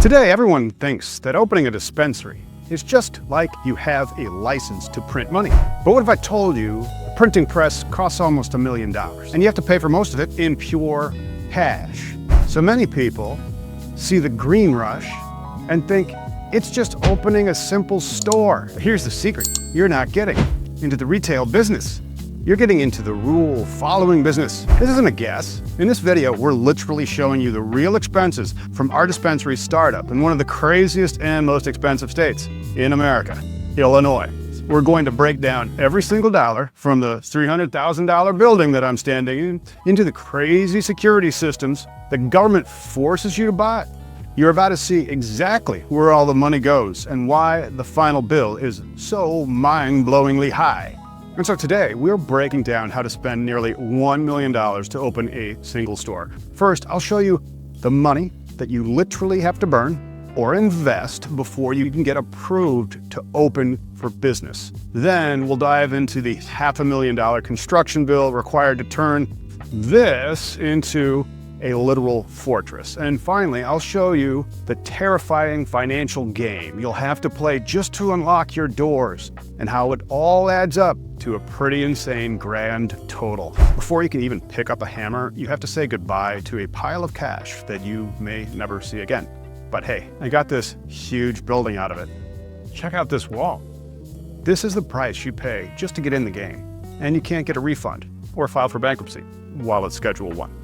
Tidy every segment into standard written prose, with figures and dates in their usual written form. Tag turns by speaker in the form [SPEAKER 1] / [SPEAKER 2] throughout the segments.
[SPEAKER 1] Today, everyone thinks that opening a dispensary is just like you have a license to print money. But what if I told you a printing press costs almost $1 million and you have to pay for most of it in pure cash? So many people see the green rush and think it's just opening a simple store. But here's the secret. You're not getting into the retail business. You're getting into the rule-following business. This isn't a guess. In this video, we're literally showing you the real expenses from our dispensary startup in one of the craziest and most expensive states in America, Illinois. We're going to break down every single dollar from the $300,000 building that I'm standing in into the crazy security systems the government forces you to buy. You're about to see exactly where all the money goes and why the final bill is so mind-blowingly high. And so today, we're breaking down how to spend nearly $1 million to open a single store. First, I'll show you the money that you literally have to burn or invest before you can get approved to open for business. Then we'll dive into the $500,000 construction bill required to turn this into a literal fortress. And finally, I'll show you the terrifying financial game you'll have to play just to unlock your doors and how it all adds up to a pretty insane grand total. Before you can even pick up a hammer, you have to say goodbye to a pile of cash that you may never see again. But hey, I got this huge building out of it. Check out this wall. This is the price you pay just to get in the game, and you can't get a refund or file for bankruptcy while it's Schedule 1.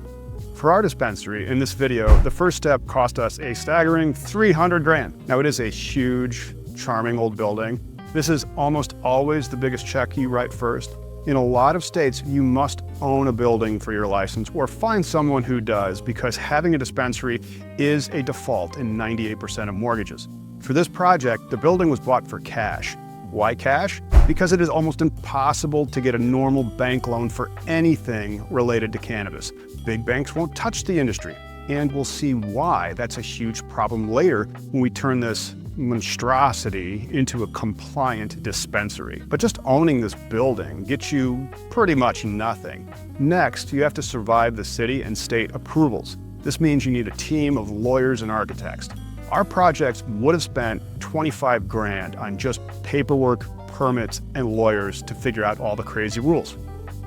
[SPEAKER 1] For our dispensary, in this video, the first step cost us a staggering $300 grand. Now it is a huge, charming old building. This is almost always the biggest check you write first. In a lot of states, you must own a building for your license or find someone who does, because having a dispensary is a default in 98% of mortgages. For this project, the building was bought for cash. Why cash? Because it is almost impossible to get a normal bank loan for anything related to cannabis. Big banks won't touch the industry, and we'll see why that's a huge problem later when we turn this monstrosity into a compliant dispensary. But just owning this building gets you pretty much nothing. Next, you have to survive the city and state approvals. This means you need a team of lawyers and architects. Our projects would have spent 25 grand on just paperwork, permits, and lawyers to figure out all the crazy rules.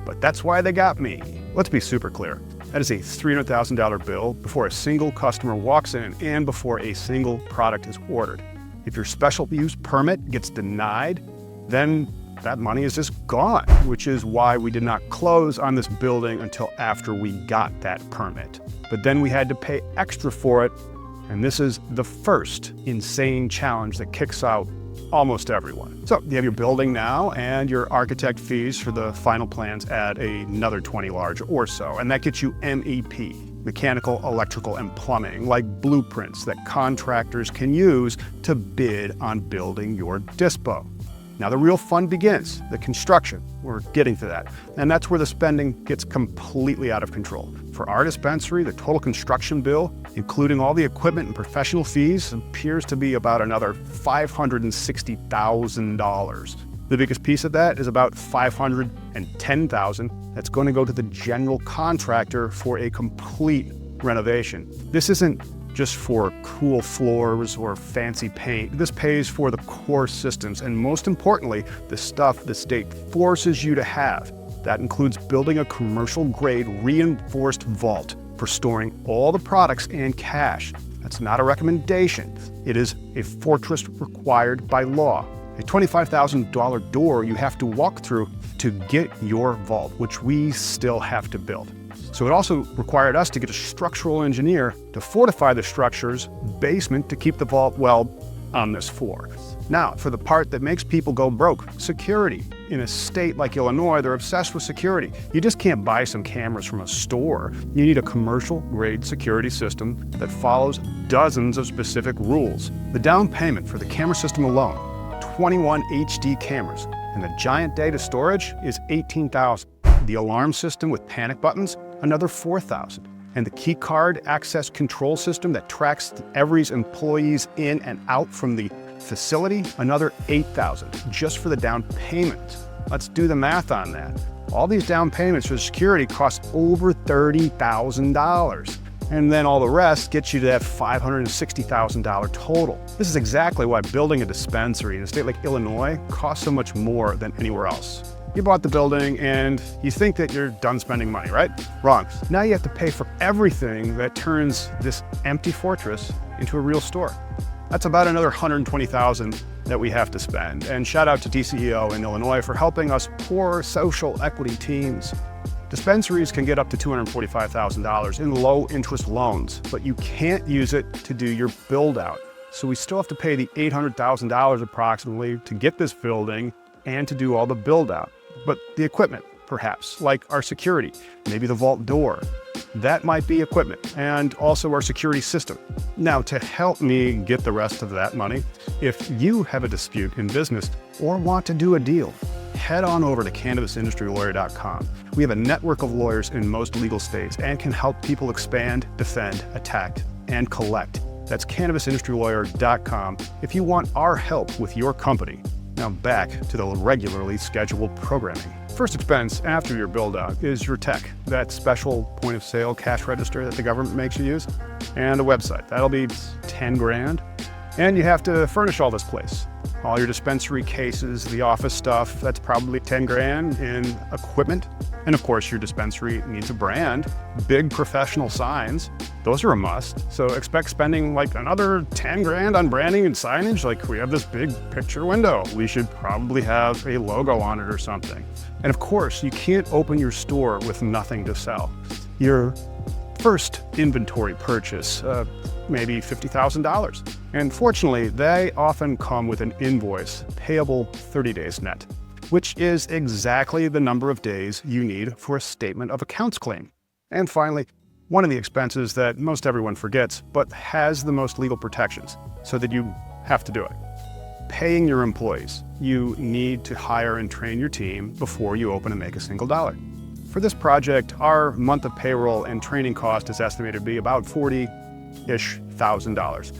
[SPEAKER 1] But that's why they got me. Let's be super clear. That is a $300,000 bill before a single customer walks in and before a single product is ordered. If your special use permit gets denied, then that money is just gone, which is why we did not close on this building until after we got that permit. But then we had to pay extra for it, and this is the first insane challenge that kicks out almost everyone. So you have your building now, and your architect fees for the final plans add another 20 large or so, and that gets you MEP, mechanical, electrical, and plumbing, like blueprints that contractors can use to bid on building your dispo. Now the real fun begins, the construction. We're getting to that. And that's where the spending gets completely out of control. For our dispensary, the total construction bill, including all the equipment and professional fees, appears to be about another $560,000. The biggest piece of that is about $510,000 that's going to go to the general contractor for a complete renovation. This isn't just for cool floors or fancy paint. This pays for the core systems and, most importantly, the stuff the state forces you to have. That includes building a commercial-grade reinforced vault for storing all the products and cash. That's not a recommendation. It is a fortress required by law. A $25,000 door you have to walk through to get your vault, which we still have to build. So it also required us to get a structural engineer to fortify the structure's basement to keep the vault, well, on this floor. Now, for the part that makes people go broke, security. In a state like Illinois, they're obsessed with security. You just can't buy some cameras from a store. You need a commercial-grade security system that follows dozens of specific rules. The down payment for the camera system alone, 21 HD cameras, and the giant data storage is $18,000. The alarm system with panic buttons, another $4,000. And the key card access control system that tracks every employee's in and out from the facility, another $8,000 just for the down payment. Let's do the math on that. All these down payments for security cost over $30,000. And then all the rest gets you to that $560,000 total. This is exactly why building a dispensary in a state like Illinois costs so much more than anywhere else. You bought the building and you think that you're done spending money, right? Wrong. Now you have to pay for everything that turns this empty fortress into a real store. That's about another $120,000 that we have to spend. And shout out to DCEO in Illinois for helping us poor social equity teams. Dispensaries can get up to $245,000 in low interest loans, but you can't use it to do your build out. So we still have to pay the $800,000 approximately to get this building and to do all the build out. But the equipment, perhaps, like our security, maybe the vault door, that might be equipment, and also our security system. Now, to help me get the rest of that money, if you have a dispute in business or want to do a deal, head on over to CannabisIndustryLawyer.com. We have a network of lawyers in most legal states and can help people expand, defend, attack, and collect. That's CannabisIndustryLawyer.com if you want our help with your company. Now back to the regularly scheduled programming. First expense after your build out is your tech, that special point of sale cash register that the government makes you use, and a website. That'll be 10 grand. And you have to furnish all this place. All your dispensary cases, the office stuff, that's probably 10 grand in equipment. And of course, your dispensary needs a brand, big professional signs. Those are a must. So expect spending like another 10 grand on branding and signage. Like we have this big picture window. We should probably have a logo on it or something. And of course, you can't open your store with nothing to sell. Your first inventory purchase, maybe $50,000. And fortunately, they often come with an invoice payable 30 days net, which is exactly the number of days you need for a statement of accounts claim. And finally, one of the expenses that most everyone forgets, but has the most legal protections, so that you have to do it. Paying your employees. You need to hire and train your team before you open and make a single dollar. For this project, our month of payroll and training cost is estimated to be about $40,000-ish.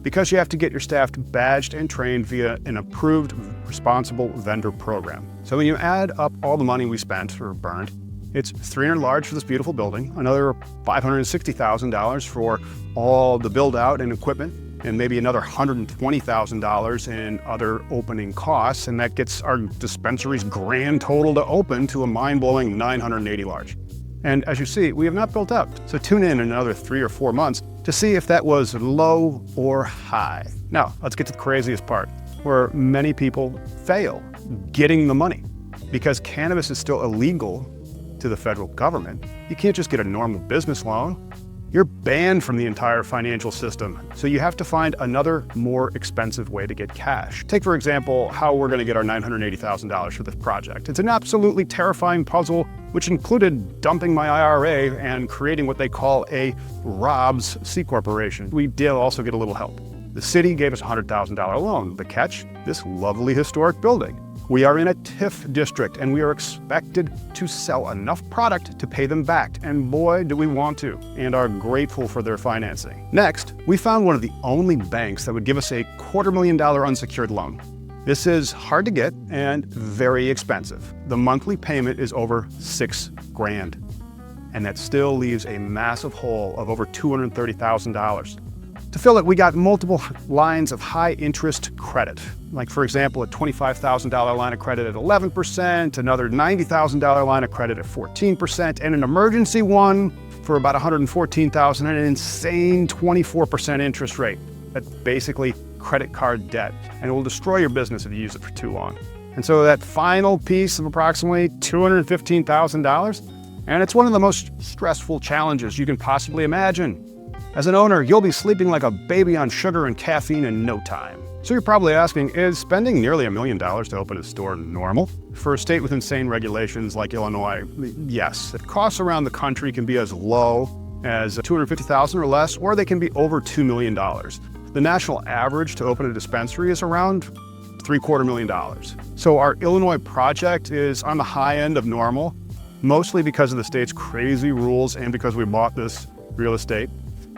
[SPEAKER 1] Because you have to get your staff badged and trained via an approved responsible vendor program. So when you add up all the money we spent or burned, it's $300,000 large for this beautiful building, another $560,000 for all the build out and equipment, and maybe another $120,000 in other opening costs, and that gets our dispensary's grand total to open to a mind-blowing $980,000 large. And as you see, we have not built out. So tune in another 3 or 4 months to see if that was low or high. Now, let's get to the craziest part, where many people fail getting the money. Because cannabis is still illegal to the federal government, you can't just get a normal business loan. You're banned from the entire financial system, so you have to find another, more expensive way to get cash. Take, for example, how we're going to get our $980,000 for this project. It's an absolutely terrifying puzzle, which included dumping my IRA and creating what they call a Rob's C Corporation. We did also get a little help. The city gave us a $100,000 loan. The catch? This lovely historic building. We are in a TIF district, and we are expected to sell enough product to pay them back. And boy, do we want to, and are grateful for their financing. Next, we found one of the only banks that would give us a $250,000 unsecured loan. This is hard to get and very expensive. The monthly payment is over $6 grand, and that still leaves a massive hole of over $230,000. To fill it, we got multiple lines of high interest credit. Like for example, a $25,000 line of credit at 11%, another $90,000 line of credit at 14%, and an emergency one for about $114,000, and an insane 24% interest rate. That's basically credit card debt, and it will destroy your business if you use it for too long. And so that final piece of approximately $215,000, and it's one of the most stressful challenges you can possibly imagine. As an owner, you'll be sleeping like a baby on sugar and caffeine in no time. So you're probably asking, is spending nearly $1 million to open a store normal? For a state with insane regulations like Illinois, yes. The costs around the country can be as low as $250,000 or less, or they can be over $2 million. The national average to open a dispensary is around $750,000. So our Illinois project is on the high end of normal, mostly because of the state's crazy rules and because we bought this real estate.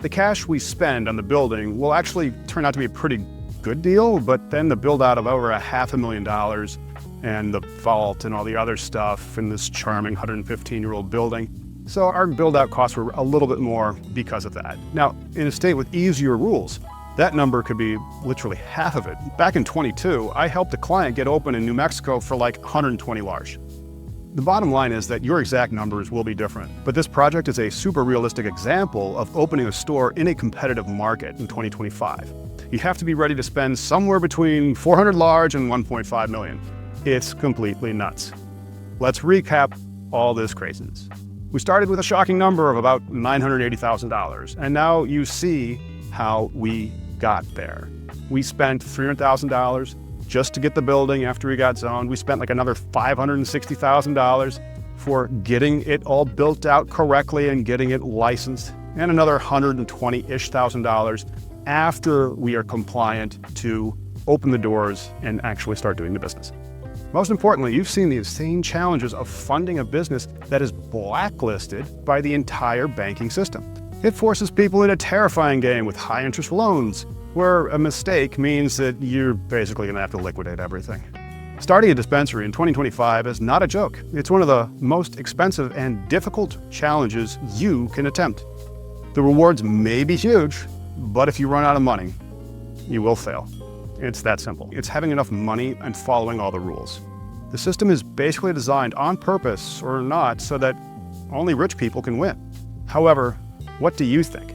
[SPEAKER 1] The cash we spend on the building will actually turn out to be a pretty good deal, but then the build out of over $500,000 and the vault and all the other stuff in this charming 115-year-old building, So our build-out costs were a little bit more because of that. Now, in a state with easier rules, that number could be literally half of it. Back in 22, I helped a client get open in New Mexico for like 120 large. The bottom line is that your exact numbers will be different, but this project is a super realistic example of opening a store in a competitive market in 2025. You have to be ready to spend somewhere between 400 large and 1.5 million. It's completely nuts. Let's recap all this craziness. We started with a shocking number of about $980,000, and now you see how we got there. We spent $300,000 just to get the building after we got zoned. We spent like another $560,000 for getting it all built out correctly and getting it licensed, and another $120-ish thousand after we are compliant to open the doors and actually start doing the business. Most importantly, you've seen the insane challenges of funding a business that is blacklisted by the entire banking system. It forces people in a terrifying game with high interest loans, where a mistake means that you're basically gonna have to liquidate everything. Starting a dispensary in 2025 is not a joke. It's one of the most expensive and difficult challenges you can attempt. The rewards may be huge, but if you run out of money, you will fail. It's that simple. It's having enough money and following all the rules. The system is basically designed on purpose or not so that only rich people can win. However, what do you think?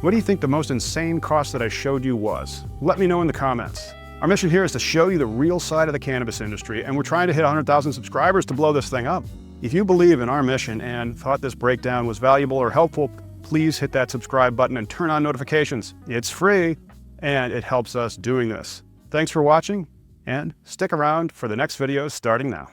[SPEAKER 1] What do you think the most insane cost that I showed you was? Let me know in the comments. Our mission here is to show you the real side of the cannabis industry, and we're trying to hit 100,000 subscribers to blow this thing up. If you believe in our mission and thought this breakdown was valuable or helpful, please hit that subscribe button and turn on notifications. It's free, and it helps us doing this. Thanks for watching, and stick around for the next video starting now.